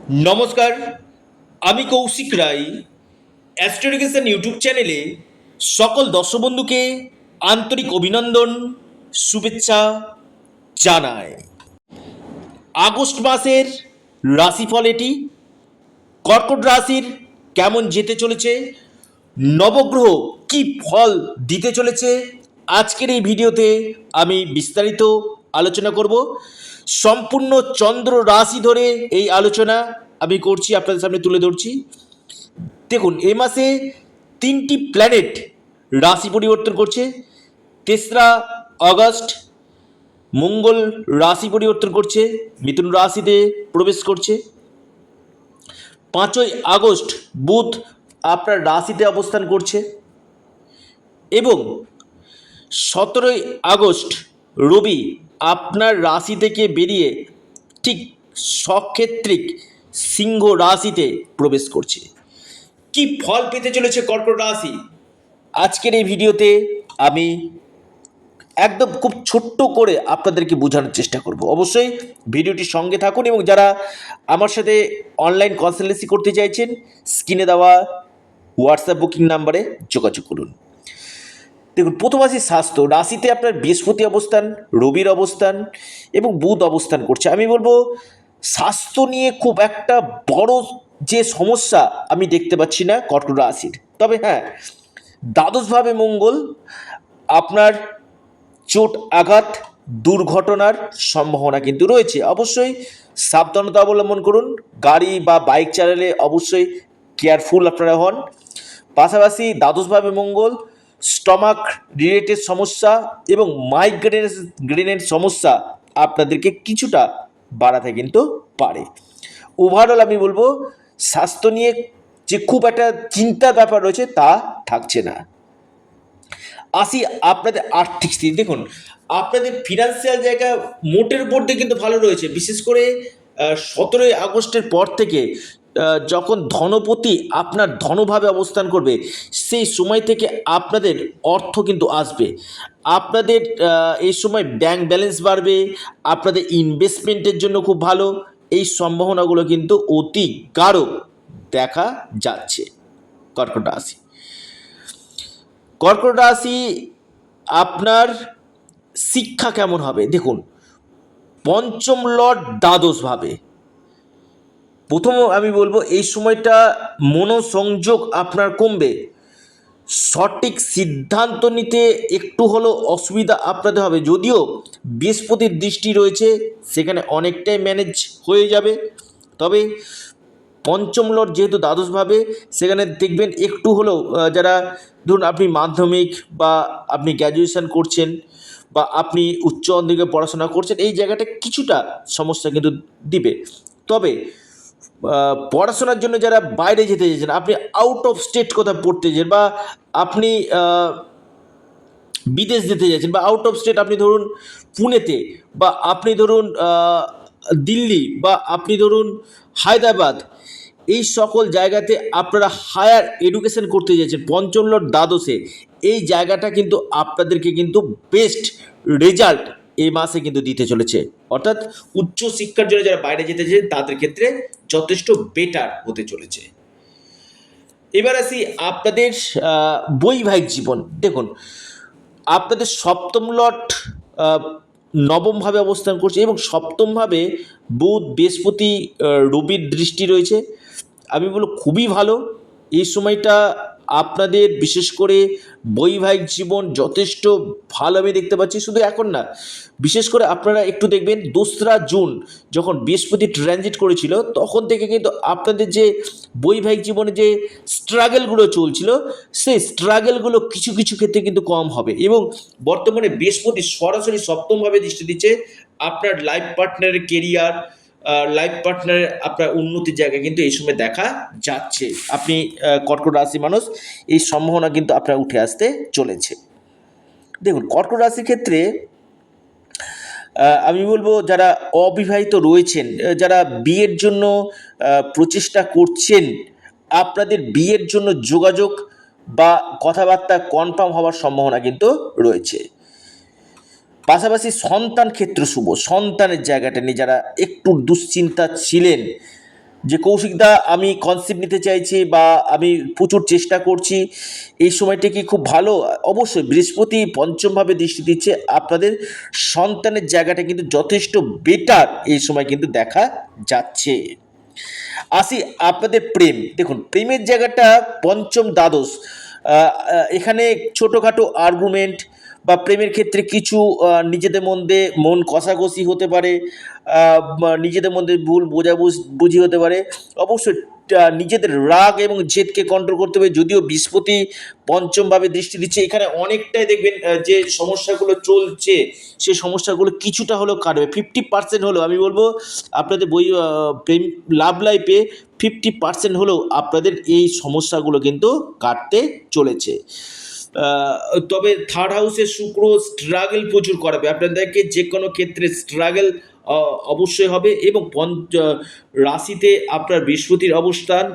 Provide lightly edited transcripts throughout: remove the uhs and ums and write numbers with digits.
নমস্কার, আমি কৌশিক রায়। অ্যাস্ট্রোডিকেশন ইউটিউব চ্যানেলে সকল দর্শক বন্ধুকে আন্তরিক অভিনন্দন, শুভেচ্ছা জানাই। আগস্ট মাসের রাশিফল এটি। কর্কট রাশির কেমন যেতে চলেছে, নবগ্রহ কি ফল দিতে চলেছে, আজকের এই ভিডিওতে আমি বিস্তারিত আলোচনা করব। সম্পূর্ণ চন্দ্র রাশি ধরে এই আলোচনা আমি করছি, আপনাদের সামনে তুলে ধরছি। দেখুন, এ মাসে তিনটি প্ল্যানেট রাশি পরিবর্তন করছে। 3রা আগস্ট মঙ্গল রাশি পরিবর্তন করছে, মিথুন রাশিতে প্রবেশ করছে। 5ই আগস্ট বুধ আপনার রাশিতে অবস্থান করছে এবং 17ই আগস্ট রবি আপনার রাশি থেকে বেরিয়ে ঠিক সক্ষেত্রিক সিংহ রাশিতে প্রবেশ করছে। কি ফল পেতে চলেছে কর্কট রাশি, আজকের এই ভিডিওতে আমি একদম খুব ছোট্ট করে আপনাদেরকে বোঝানোর চেষ্টা করব। অবশ্যই ভিডিওটির সঙ্গে থাকুন এবং যারা আমার সাথে অনলাইন কনসালটেন্সি করতে চাইছেন, স্ক্রিনে দেওয়া হোয়াটসঅ্যাপ বুকিং নাম্বারে যোগাযোগ করুন। দেখুন, প্রথম আসি স্বাস্থ্য। রাশিতে আপনার বৃহস্পতি অবস্থান, রবির অবস্থান এবং বুধ অবস্থান করছে। আমি বলবো স্বাস্থ্য নিয়ে খুব একটা বড় যে সমস্যা আমি দেখতে পাচ্ছি না কর্কট রাশির। তবে হ্যাঁ, দ্বাদশভাবে মঙ্গল আপনার চোট আঘাত দুর্ঘটনার সম্ভাবনা কিন্তু রয়েছে। অবশ্যই সাবধানতা অবলম্বন করুন। গাড়ি বা বাইক চালালে অবশ্যই কেয়ারফুল আপনারা হন। পাশাপাশি দ্বাদশভাবে মঙ্গল স্টমাক রিলেটেড সমস্যা এবং মাইগ্রেনের সমস্যা আপনাদেরকে কিছুটা বাড়াতে কিন্তু পারে। ওভারঅল আমি বলবো স্বাস্থ্য নিয়ে যে খুব একটা চিন্তার ব্যাপার রয়েছে তা থাকছে না। আসি আপনাদের আর্থিক স্থিতি। দেখুন, আপনাদের ফিনান্সিয়াল জায়গা মোটের উপর দিয়ে কিন্তু ভালো রয়েছে। বিশেষ করে 17ই আগস্টের পর থেকে যখন ধনপতি আপনার ধনভাবে অবস্থান করবে, সেই সময় থেকে আপনাদের অর্থ কিন্তু আসবে। আপনাদের এই সময় ব্যাংক ব্যালেন্স বাড়বে, আপনাদের ইনভেস্টমেন্টের জন্য খুব ভালো। এই সম্ভাবনাগুলো কিন্তু অতি গাঢ় দেখা যাচ্ছে কর্কট রাশি। কর্কট রাশি আপনার শিক্ষা কেমন হবে? দেখুন, পঞ্চম লর্ড দ্বাদশভাবে। প্রথম আমি বলবো এই সময়টা মনোসংযোগ আপনার কমবে। সঠিক সিদ্ধান্ত নিতে একটু হলেও অসুবিধা আপনাদের হবে। যদিও বৃহস্পতির দৃষ্টি রয়েছে, সেখানে অনেকটাই ম্যানেজ হয়ে যাবে। তবে পঞ্চম লর্ড যেহেতু দ্বাদশভাবে, সেখানে দেখবেন একটু হলেও যারা ধরুন আপনি মাধ্যমিক বা আপনি গ্র্যাজুয়েশন করছেন বা আপনি উচ্চ মাধ্যমিকে পড়াশোনা করছেন, এই জায়গাটা কিছুটা সমস্যা কিন্তু দিবে। তবে পড়াশোনার জন্য যারা বাইরে যেতে চাইছেন, আপনি আউট অফ স্টেট কোথাও পড়তে চাইছেন বা আপনি বিদেশ যেতে চাইছেন বা আউট অফ স্টেট, আপনি ধরুন পুনেতে বা আপনি ধরুন দিল্লি বা আপনি ধরুন হায়দ্রাবাদ, এই সকল জায়গাতে আপনারা হায়ার এডুকেশন করতে চাইছেন পঞ্চম লর্ড দ্বাদশে, এই জায়গাটা কিন্তু আপনাদেরকে কিন্তু বেস্ট রেজাল্ট এই মাসে কিন্তু দিতে চলেছে। অর্থাৎ উচ্চ শিক্ষার জন্য যারা বাইরে যেতে চাইছেন তাদের ক্ষেত্রে যথেষ্ট বেটার হতে চলেছে। এবার আসি আপনাদের বৈবাহিক জীবন। দেখুন, আপনাদের সপ্তম লট নবমভাবে অবস্থান করছে এবং সপ্তমভাবে বুধ বৃহস্পতি রবির দৃষ্টি রয়েছে। আমি বলবো খুবই ভালো। এই সময়টা আপনাদের বিশেষ করে বৈবাহিক জীবন যথেষ্ট ভালো আমি দেখতে পাচ্ছি। শুধু এখন না, বিশেষ করে আপনারা একটু দেখবেন 2রা জুন যখন বৃহস্পতি ট্রানজিট করেছিল, তখন থেকে কিন্তু আপনাদের যে বৈবাহিক জীবনে যে স্ট্রাগলগুলো চলছিল, সেই স্ট্রাগলগুলো কিছু কিছু ক্ষেত্রে কিন্তু কম হবে। এবং বর্তমানে বৃহস্পতি সরাসরি সপ্তমভাবে দৃষ্টি দিচ্ছে। আপনার লাইফ পার্টনারের কেরিয়ার, লাইফ পার্টনারের আপনার উন্নতির জায়গা কিন্তু এই সময় দেখা যাচ্ছে। আপনি কর্কট রাশি মানুষ, এই সম্ভাবনা কিন্তু আপনার উঠে আসতে চলেছে। দেখুন, কর্কট রাশির ক্ষেত্রে আমি বলবো যারা অবিবাহিত রয়েছেন, যারা বিয়ের জন্য প্রচেষ্টা করছেন, আপনাদের বিয়ের জন্য যোগাযোগ বা কথাবার্তা কনফার্ম হওয়ার সম্ভাবনা কিন্তু রয়েছে। পাশাপাশি সন্তান ক্ষেত্র শুভ। সন্তানের জায়গাটা নিয়ে যারা একটু দুশ্চিন্তা ছিলেন, যে কৌশিকদা আমি কনসেপ্ট নিতে চাইছি বা আমি প্রচুর চেষ্টা করছি, এই সময়টা কি খুব ভালো? অবশ্যই বৃহস্পতি পঞ্চমভাবে দৃষ্টি দিচ্ছে, আপনাদের সন্তানের জায়গাটা কিন্তু যথেষ্ট বেটার এই সময় কিন্তু দেখা যাচ্ছে। আসি আপনাদের প্রেম, দেখুন প্রেমের জায়গাটা পঞ্চম দ্বাদশ, এখানে ছোটোখাটো আর্গুমেন্ট বা প্রেমের ক্ষেত্রে কিছু নিজেদের মধ্যে মন কষাকষি হতে পারে, নিজেদের মধ্যে ভুল বোঝাবুঝি হতে পারে। অবশ্যই নিজেদের রাগ এবং জেদকে কন্ট্রোল করতে হবে, যদিও বৃহস্পতি পঞ্চমভাবে দৃষ্টি দিচ্ছে, এখানে অনেকটাই দেখবেন যে সমস্যাগুলো চলছে সেই সমস্যাগুলো কিছুটা হলেও কাটবে, 50% হলেও আমি বলবো আপনাদের প্রেম লাভ লাইফে 50% হলেও আপনাদের এই সমস্যাগুলো কিন্তু কাটতে চলেছে। তবে থার্ড হাউসে শুক্র স্ট্রাগল প্রচুর করাবে আপনাদেরকে, যে কোনো ক্ষেত্রে স্ট্রাগল অবশ্যই হবে। এবং রাশিতে আপনার বৃহস্পতির অবস্থান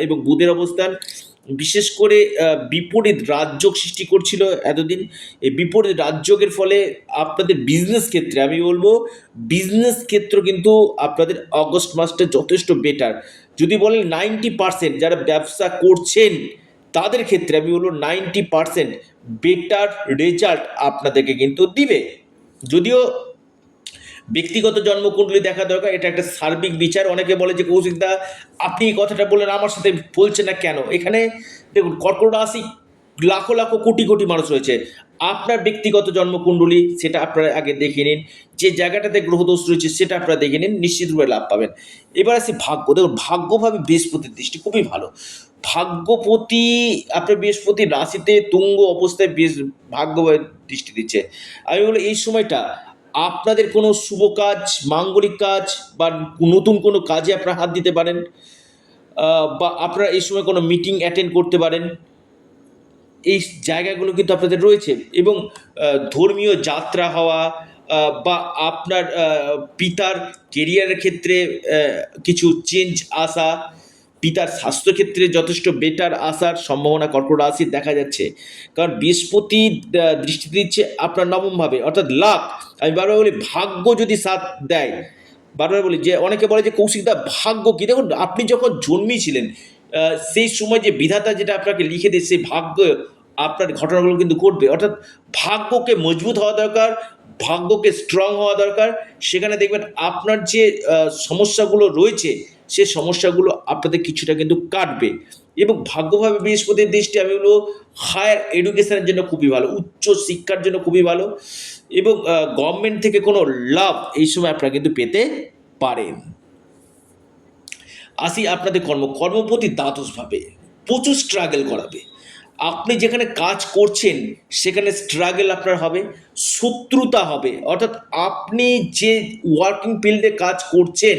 এবং বুধের অবস্থান বিশেষ করে বিপরীত রাজযোগ সৃষ্টি করছিল এতদিন। এই বিপরীত রাজযোগের ফলে আপনাদের বিজনেস ক্ষেত্রে আমি বলবো বিজনেস ক্ষেত্র কিন্তু আপনাদের অগস্ট মাসটা যথেষ্ট বেটার। যদি বলেন 90% যারা ব্যবসা করছেন তাদের ক্ষেত্রে আমি বলবো 90% বেটার রেজাল্ট আপনাদেরকে কিন্তু দিবে। যদিও ব্যক্তিগত জন্মকুণ্ডলী দেখা দরকার, এটা একটা সার্বিক বিচার। অনেকে বলে যে কৌশিকদা আপনি এই কথাটা বললেন আমার সাথে বলছেন না কেন? এখানে দেখুন কর্কট রাশি লাখো লাখো কোটি কোটি মানুষ রয়েছে, আপনার ব্যক্তিগত জন্মকুণ্ডলী সেটা আপনারা আগে দেখে নিন, যে জায়গাটাতে গ্রহদোষ রয়েছে সেটা আপনারা দেখে নিন, নিশ্চিতভাবে লাভ পাবেন। এবার আসি ভাগ্য, দেখুন ভাগ্যভাবে বৃহস্পতির দৃষ্টি খুবই ভালো। ভাগ্যপতি আপনার বৃহস্পতি রাশিতে তুঙ্গ অবস্থায় বেশ ভাগ্যভাবে দৃষ্টি দিচ্ছে। আমি বলি এই সময়টা আপনাদের কোনো শুভ কাজ, মাঙ্গলিক কাজ বা নতুন কোনো কাজে আপনারা হাত দিতে পারেন, বা আপনারা এই সময় কোনো মিটিং অ্যাটেন্ড করতে পারেন, এই জায়গাগুলো কিন্তু আপনাদের রয়েছে। এবং ধর্মীয় যাত্রা হওয়া বা আপনার পিতার কেরিয়ারের ক্ষেত্রে কিছু চেঞ্জ আসা, পিতার স্বাস্থ্যক্ষেত্রে যথেষ্ট বেটার আসার সম্ভাবনা কর্কট রাশির দেখা যাচ্ছে। কারণ বৃহস্পতি দৃষ্টি দিচ্ছে আপনার নবমভাবে, অর্থাৎ লাক। আমি বারবার বলি ভাগ্য যদি সাথ দেয়, বারবার বলি যে অনেকে বলে যে কৌশিকদা ভাগ্য কী, দেখুন আপনি যখন জন্মেছিলেন সেই সময় যে বিধাতা যেটা আপনাকে লিখে দেয় সেই ভাগ্য আপনার ঘটনাগুলো কিন্তু ঘটবে। অর্থাৎ ভাগ্যকে মজবুত হওয়া দরকার, ভাগ্যকে স্ট্রং হওয়া দরকার। সেখানে দেখবেন আপনার যে সমস্যাগুলো রয়েছে সে সমস্যাগুলো আপনাদের কিছুটা কিন্তু কাটবে। এবং ভাগ্যভাবে বৃহস্পতির দৃষ্টি আমি বলবো হায়ার এডুকেশনের জন্য খুবই ভালো, উচ্চ শিক্ষার জন্য খুবই ভালো। এবং গভর্নমেন্ট থেকে কোনো লাভ এই সময় আপনারা কিন্তু পেতে পারেন। আসি আপনাদের কর্মপতি দ্বাদশভাবে প্রচুর স্ট্রাগল করাবে। আপনি যেখানে কাজ করছেন সেখানে স্ট্রাগল আপনার হবে, শত্রুতা হবে, অর্থাৎ আপনি যে ওয়ার্কিং ফিল্ডে কাজ করছেন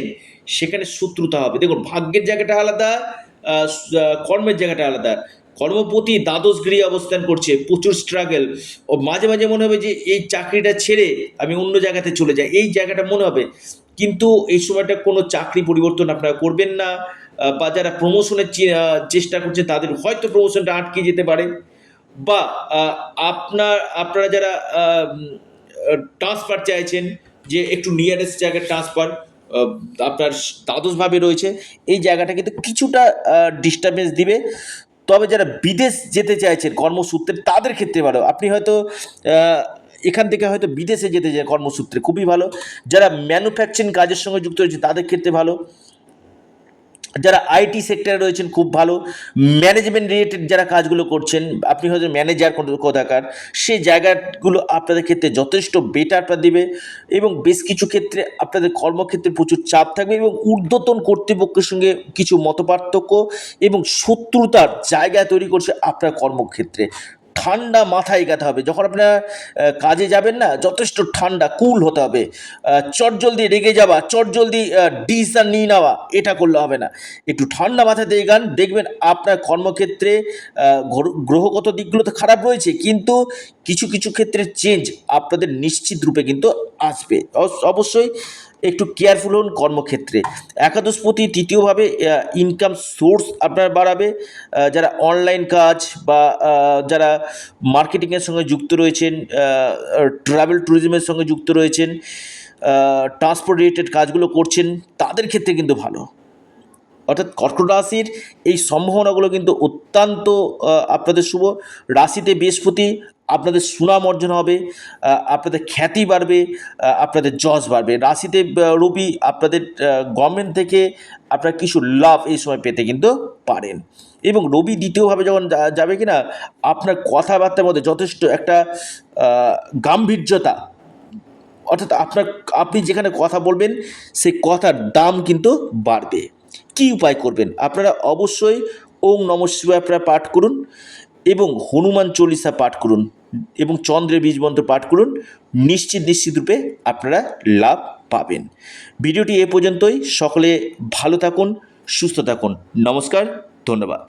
সেখানে শত্রুতা হবে। দেখুন ভাগ্যের জায়গাটা আলাদা, কর্মের জায়গাটা আলাদা। কর্মপতি দ্বাদশ গৃহে অবস্থান করছে, প্রচুর স্ট্রাগল। ও মাঝে মাঝে মনে হবে যে এই চাকরিটা ছেড়ে আমি অন্য জায়গাতে চলে যাই, এই জায়গাটা মনে হবে। কিন্তু এই সময়টা কোনো চাকরি পরিবর্তন আপনারা করবেন না, বা যারা প্রমোশনের চেষ্টা করছে তাদের হয়তো প্রমোশনটা আটকে যেতে পারে, বা আপনারা যারা ট্রান্সফার চাইছেন যে একটু নিয়ারেস্ট জায়গায় ট্রান্সফার আপনার দ্বাদশভাবে রয়েছে, এই জায়গাটা কিন্তু কিছুটা ডিস্টারবেন্স দিবে। তবে যারা বিদেশ যেতে চাইছেন কর্মসূত্রে তাদের ক্ষেত্রে ভালো, আপনি হয়তো এখান থেকে হয়তো বিদেশে যেতে চান কর্মসূত্রে, খুবই ভালো। যারা ম্যানুফ্যাকচারিং কাজের সঙ্গে যুক্ত রয়েছে তাদের ক্ষেত্রে ভালো, যারা আইটি সেক্টরে রয়েছেন খুব ভালো, ম্যানেজমেন্ট রিলেটেড যারা কাজগুলো করছেন আপনি হয়তো ম্যানেজার কোথাকার, সেই জায়গাগুলো আপনাদের ক্ষেত্রে যথেষ্ট বেটারটা দিবে। এবং বেশ কিছু ক্ষেত্রে আপনাদের কর্মক্ষেত্রে প্রচুর চাপ থাকবে এবং ঊর্ধ্বতন কর্তৃপক্ষের সঙ্গে কিছু মতপার্থক্য এবং শত্রুতার জায়গা তৈরি করছে আপনার কর্মক্ষেত্রে। ঠান্ডা মাথায় এগাতে হবে, যখন আপনারা কাজে যাবেন না যথেষ্ট ঠান্ডা কুল হতে হবে। চটজলদি রেগে যাওয়া, চটজলদি ডিসিশন নিয়ে নেওয়া, এটা করলে হবে না। একটু ঠান্ডা মাথাতে এগান, দেখবেন আপনার কর্মক্ষেত্রে গ্রহগত দিকগুলো তো খারাপ রয়েছে কিন্তু কিছু কিছু ক্ষেত্রে চেঞ্জ আপনাদের নিশ্চিত রূপে কিন্তু আসবে। অবশ্যই একটু কেয়ারফুল হন কর্মক্ষেত্রে। একাদশপতি তৃতীয়ভাবে ইনকাম সোর্স আপনার বাড়াবে। যারা অনলাইন কাজ বা যারা মার্কেটিংয়ের সঙ্গে যুক্ত রয়েছেন, ট্রাভেল ট্যুরিজমের সঙ্গে যুক্ত রয়েছেন, ট্রান্সপোর্ট রিলেটেড কাজগুলো করছেন তাদের ক্ষেত্রে কিন্তু ভালো। অর্থাৎ কর্কট রাশির এই সম্ভাবনাগুলো কিন্তু অত্যন্ত আপনাদের শুভ। রাশিতে বৃহস্পতি, আপনাদের সুনাম অর্জন হবে, আপনাদের খ্যাতি বাড়বে, আপনাদের যশ বাড়বে। রাশিতে রবি, আপনাদের গভর্নমেন্ট থেকে আপনারা কিছু লাভ এই সময় পেতে কিন্তু পারেন। এবং রবি দ্বিতীয়ভাবে যখন যাবে কি না, আপনার কথাবার্তার মধ্যে যথেষ্ট একটা গাম্ভীর্যতা, অর্থাৎ আপনি যেখানে কথা বলবেন সেই কথার দাম কিন্তু বাড়বে। কী উপায় করবেন? আপনারা অবশ্যই ওম নমঃ শিবায় আপনারা পাঠ করুন এবং হনুমান চল্লিশা পাঠ করুন এবং চন্দ্রের বীজ মন্ত্র পাঠ করুন। নিশ্চিত রূপে আপনারা লাভ পাবেন। ভিডিওটি এ পর্যন্তই। সকলে ভালো থাকুন, সুস্থ থাকুন। নমস্কার, ধন্যবাদ।